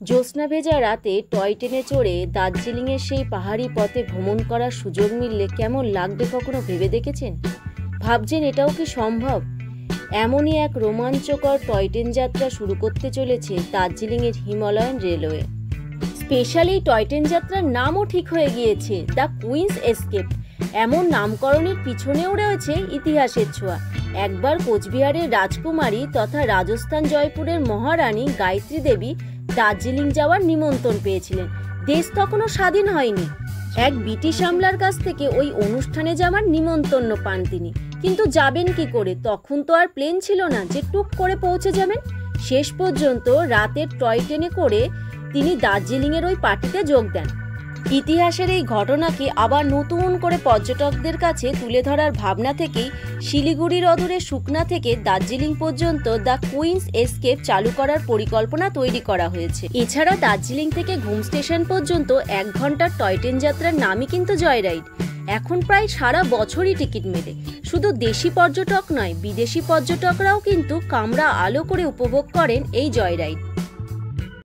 জ্যোৎস্না ভেজা রাতে টয় ট্রেনে চড়ে দার্জিলিংয়ের সেই পাহাড়ি পথে ভ্রমণ করার সুযোগ মিললে কেমন লাগবে কখনো ভেবে দেখেছেন? ভাবছেন এটাও কি সম্ভব? এমনই এক রোমাঞ্চকর টয় ট্রেন যাত্রা শুরু করতে চলেছে দার্জিলিংয়ের হিমালয়ান রেলওয়ে। স্পেশাল এই টয় ট্রেন যাত্রার নামও ঠিক হয়ে গিয়েছে, দ্য কুইন্স এস্কেপ। এমন নামকরণের পিছনেও রয়েছে ইতিহাসের ছোঁয়া। একবার কোচবিহারের রাজকুমারী তথা রাজস্থান জয়পুরের মহারানী গায়ত্রী দেবী দার্জিলিং যাওয়ার নিমন্ত্রণ পেয়েছিলেন। দেশ তখনও স্বাধীন হয়নি। এক ব্রিটিশ আমলার কাছ থেকে ওই অনুষ্ঠানে যাওয়ার নিমন্ত্রণ পান তিনি। কিন্তু যাবেন কি করে? তখন তো আর প্লেন ছিল না যে টুক করে পৌঁছে যাবেন। শেষ পর্যন্ত রাতের টয় ট্রেনে করে তিনি দার্জিলিংয়ের ওই পার্টিতে যোগ দেন। ইতিহাসের এই ঘটনাকে আবার নতুন করে পর্যটকদের কাছে তুলে ধরার ভাবনা থেকেই শিলিগুড়ির অদূরে সুকনা থেকে দার্জিলিং পর্যন্ত দ্য কুইন্স এস্কেপ চালু করার পরিকল্পনা তৈরি করা হয়েছে। এছাড়া দার্জিলিং থেকে ঘুম স্টেশন পর্যন্ত 1 ঘন্টার টয় ট্রেন যাত্রার নামই কিন্তু জয় রাইড। এখন প্রায় সারা বছরই টিকিট মেলে। শুধু দেশি পর্যটক নয়, বিদেশি পর্যটকরাও কিন্তু কামরা আলো করে উপভোগ করেন এই জয় রাইড।